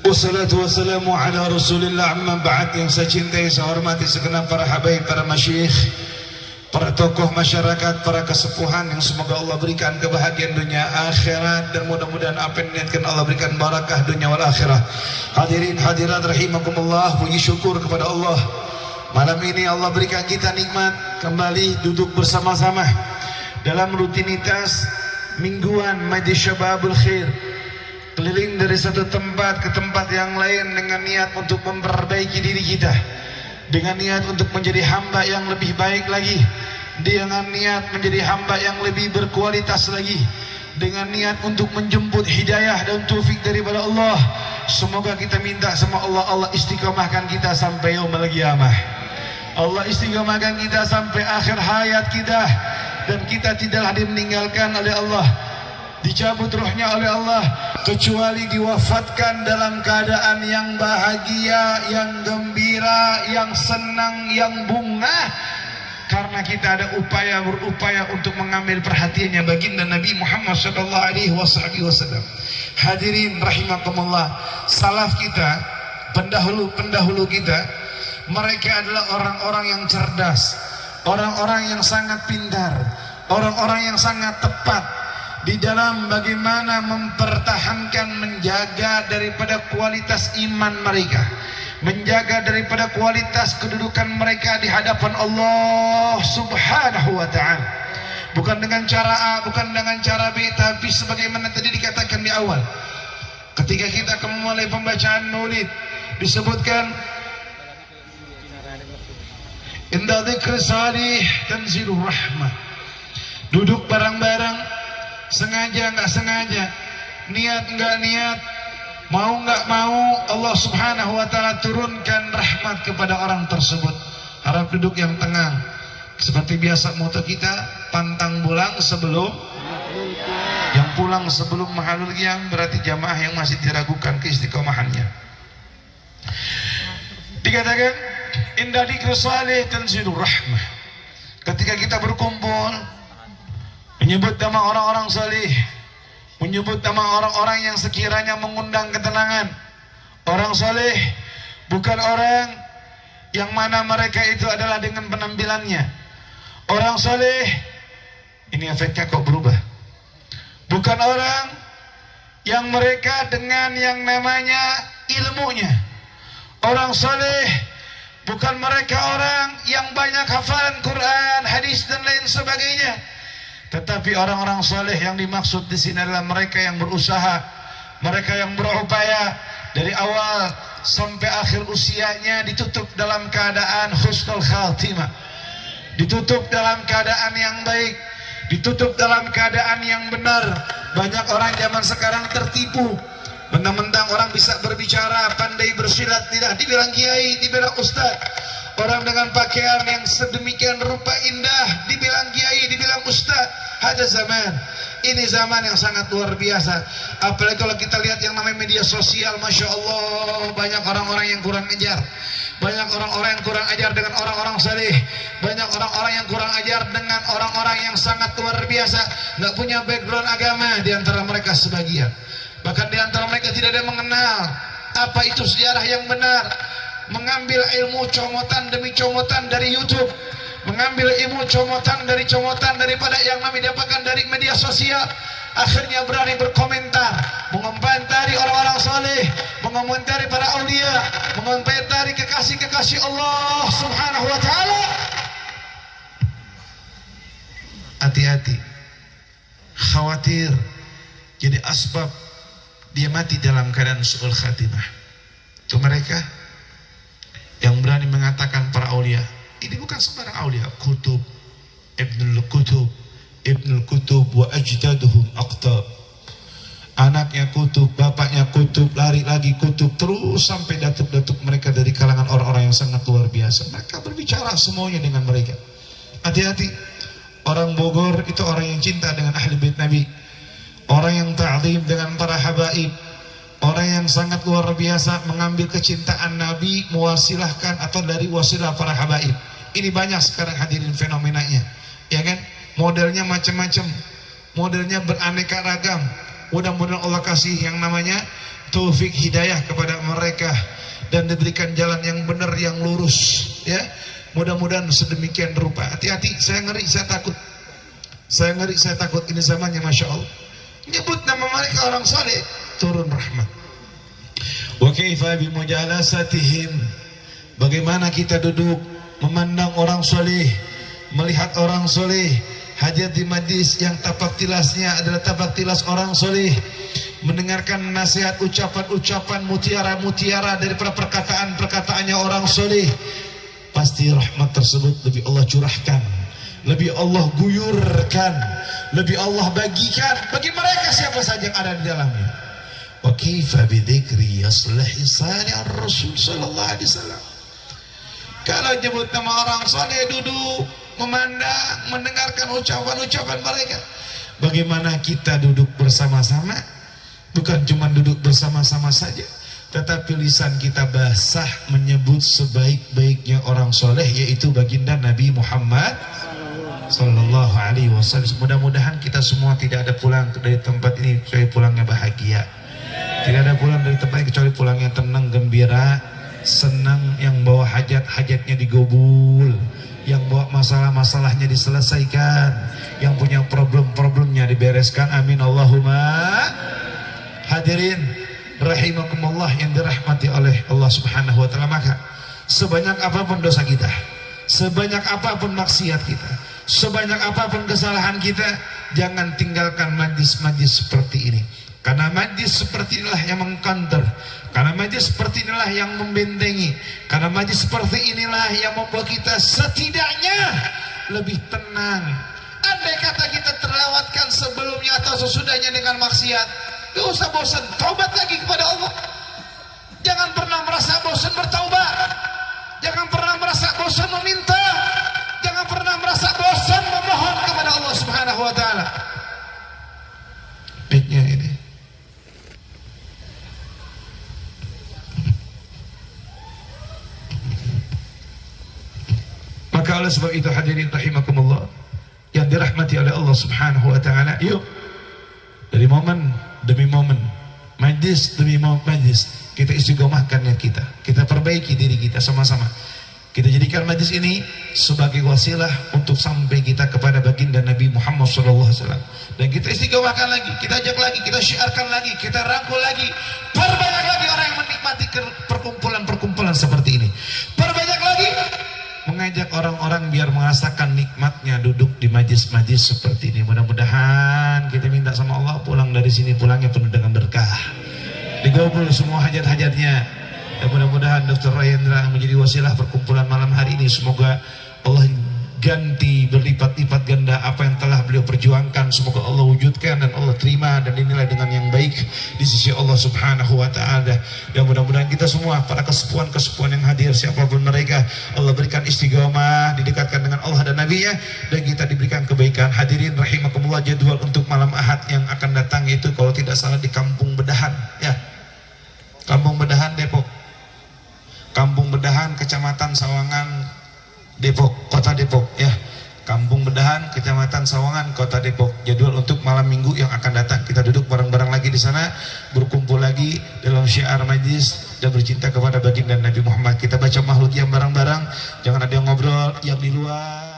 Wassalatu wassalamu ala rasulillah amma ba'd. Yang saya cintai, saya hormati segenap para habaib, para masyayikh, para tokoh masyarakat, para kesepuhan yang semoga Allah berikan kebahagiaan dunia akhirat, dan mudah-mudahan apa yang niatkan Allah berikan barakah dunia wal akhirah. Hadirin hadirat rahimakumullah, puji syukur kepada Allah. Malam ini Allah berikan kita nikmat kembali duduk bersama-sama dalam rutinitas mingguan Majlis Syababul Khair, keliling dari satu tempat ke tempat yang lain dengan niat untuk memperbaiki diri kita, dengan niat untuk menjadi hamba yang lebih baik lagi, dengan niat menjadi hamba yang lebih berkualitas lagi, dengan niat untuk menjemput hidayah dan taufik daripada Allah. Semoga kita minta sama Allah, Allah istiqamahkan kita sampai yaumul qiyamah, Allah istiqamahkan kita sampai akhir hayat kita, dan kita tidaklah dimeninggalkan oleh Allah, dicabut rohnya oleh Allah, kecuali diwafatkan dalam keadaan yang bahagia, yang gembira, yang senang, yang bunga, karena kita ada berupaya untuk mengambil perhatiannya baginda Nabi Muhammad SAW. Hadirin rahimakumullah, salaf kita, pendahulu kita, mereka adalah orang-orang yang cerdas, orang-orang yang sangat pintar, orang-orang yang sangat tepat di dalam bagaimana mempertahankan, menjaga daripada kualitas iman mereka, menjaga daripada kualitas kedudukan mereka di hadapan Allah Subhanahu wa ta'ala. Bukan dengan cara A, bukan dengan cara B, tapi sebagaimana tadi dikatakan di awal, ketika kita memulai pembacaan maulid, disebutkan inda dzikri salih tanzilur rahmah. Duduk bareng-bareng, sengaja nggak sengaja, niat nggak niat, mau nggak mau, Allah Subhanahu wa ta'ala turunkan rahmat kepada orang tersebut. Harap duduk yang tenang, seperti biasa moto kita, pantang pulang sebelum yang pulang sebelum mahalul qiyam, berarti jamaah yang masih diragukan keistiqomahannya. Dikatakan inda dzikri salih tanzilur rahmah. Ketika kita berkumpul menyebut nama orang-orang salih, menyebut nama orang-orang yang sekiranya mengundang ketenangan. Orang salih bukan orang yang mana mereka itu adalah dengan penampilannya. Orang salih, ini efeknya kok berubah, bukan orang yang mereka dengan yang namanya ilmunya. Orang salih bukan mereka orang yang banyak hafalan Quran, hadis dan lain sebagainya. Tetapi orang-orang saleh yang dimaksud di sini adalah mereka yang berusaha, mereka yang berupaya dari awal sampai akhir usianya, ditutup dalam keadaan husnul khatimah, ditutup dalam keadaan yang baik, ditutup dalam keadaan yang benar. Banyak orang zaman sekarang tertipu, mentang-mentang orang bisa berbicara, pandai bersilat, tidak dibilang kiai, dibilang ustaz. Orang dengan pakaian yang sedemikian rupa indah dibilang kiai, dibilang ustaz. Ada zaman, ini zaman yang sangat luar biasa. Apalagi kalau kita lihat yang namanya media sosial, Masya Allah, banyak orang-orang yang kurang ajar, banyak orang-orang yang kurang ajar dengan orang-orang saleh, banyak orang-orang yang kurang ajar dengan orang-orang yang sangat luar biasa, nggak punya background agama di antara mereka sebagian. Bahkan di antara mereka tidak ada yang mengenal apa itu sejarah yang benar. Mengambil ilmu comotan demi comotan dari YouTube, mengambil ilmu comotan daripada yang kami dapatkan dari media sosial. Akhirnya berani berkomentar, mengomentari orang-orang saleh, mengomentari para aulia, mengomentari kekasih-kekasih Allah Subhanahu wa ta'ala. Hati-hati, khawatir jadi asbab dia mati dalam keadaan su'ul khatimah. Itu mereka yang berani mengatakan para aulia. Ini bukan sembarang aulia, kutub, ibnul kutub wa ajdaduhum aqtab. Anaknya kutub, bapaknya kutub, lari lagi kutub, terus sampai datuk-datuk mereka dari kalangan orang-orang yang sangat luar biasa. Mereka berbicara semuanya dengan mereka. Hati-hati, orang Bogor itu orang yang cinta dengan ahli bait Nabi, orang yang ta'zim dengan para habaib, orang yang sangat luar biasa mengambil kecintaan Nabi, mewasilahkan atau dari wasilah para habaib. Ini banyak sekarang hadirin fenomenanya, ya kan? Modelnya macam-macam, modelnya beraneka ragam, Mudah-mudahan Allah kasih yang namanya taufik hidayah kepada mereka dan diberikan jalan yang benar, yang lurus, ya. Mudah-mudahan sedemikian rupa. Hati-hati, saya ngeri, saya takut. Saya ngeri, saya takut. Ini zamannya Masya Allah, nyebut nama mereka orang saleh, turun rahmat. Wa kaifa bi mujalasatihim, bagaimana kita duduk memandang orang soleh, melihat orang soleh, hadir di majlis yang tapak tilasnya adalah tapak tilas orang soleh, mendengarkan nasihat, ucapan-ucapan mutiara-mutiara daripada perkataan-perkataannya orang soleh, pasti rahmat tersebut lebih Allah curahkan, lebih Allah guyurkan, lebih Allah bagikan bagi mereka siapa saja yang ada di dalamnya. Wa kaifa bi dzikri yaslahi salih ar-rasul sallallahu alaihi wasallam. Kalau nyebut nama orang saleh, duduk memandang, mendengarkan ucapan-ucapan mereka. Bagaimana kita duduk bersama-sama? Bukan cuma duduk bersama-sama saja, tetapi lisan kita basah menyebut sebaik-baiknya orang soleh, yaitu baginda Nabi Muhammad Sallallahu Alaihi Wasallam. Mudah-mudahan kita semua tidak ada pulang dari tempat ini kecuali pulangnya bahagia. Tidak ada pulang dari tempat ini kecuali pulangnya tenang, gembira, senang, yang bawa hajat-hajatnya digobul, yang bawa masalah-masalahnya diselesaikan, yang punya problem-problemnya dibereskan. Amin Allahumma. Hadirin rahimakumullah yang dirahmati oleh Allah Subhanahu wa taala, maka sebanyak apapun dosa kita, sebanyak apapun maksiat kita, sebanyak apapun kesalahan kita, jangan tinggalkan majlis-majlis seperti ini. Karena majlis seperti inilah yang mengkanter, karena majlis seperti inilah yang membentengi, karena majlis seperti inilah yang membuat kita setidaknya lebih tenang. Andai kata kita terlewatkan sebelumnya atau sesudahnya dengan maksiat, gak usah bosan, taubat lagi kepada Allah. Jangan pernah merasa bosan bertaubat, jangan pernah merasa bosan meminta, jangan pernah merasa bosan memohon kepada Allah Subhanahu wa taala. Baiknya ini. Maka oleh sebab itu hadirin rahimakumullah yang dirahmati oleh Allah Subhanahu wa taala, yuk dari momen demi momen, majlis demi majlis, kita istiqomahkan niat kita, kita perbaiki diri kita sama-sama. Kita jadikan majlis ini sebagai wasilah untuk sampai kita kepada baginda Nabi Muhammad SAW. Dan kita istiqomahkan lagi, kita ajak lagi, kita syiarkan lagi, kita rangkul lagi. Perbanyak lagi orang yang menikmati perkumpulan-perkumpulan seperti ini. Perbanyak lagi mengajak orang-orang biar merasakan nikmatnya duduk di majlis-majlis seperti ini. Mudah-mudahan kita minta sama Allah pulang dari sini pulangnya penuh dengan berkah, digabul semua hajat-hajatnya. Dan mudah-mudahan Dr. Rayendra menjadi wasilah perkumpulan malam hari ini. Semoga Allah ganti berlipat-lipat ganda apa yang telah beliau perjuangkan. Semoga Allah wujudkan dan Allah terima dan dinilai dengan yang baik di sisi Allah Subhanahu wa taala. Dan mudah-mudahan kita semua, para kesepuan-kesepuan yang hadir siapapun mereka, Allah berikan istiqomah, didekatkan dengan Allah dan Nabi-Nya, dan kita diberikan kebaikan. Hadirin rahimakumullah, jadwal untuk malam Ahad yang akan datang itu kalau tidak salah di Kampung Bedahan, ya. Kampung Bedahan, Depok. Kampung Bedahan, Kecamatan Sawangan, Depok, Kota Depok, ya. Kampung Bedahan, Kecamatan Sawangan, Kota Depok. Jadwal untuk malam Minggu yang akan datang. Kita duduk bareng-bareng lagi di sana, berkumpul lagi dalam syiar majlis dan bercinta kepada baginda Nabi Muhammad. Kita baca makhluk yang bareng-bareng, jangan ada yang ngobrol yang di luar.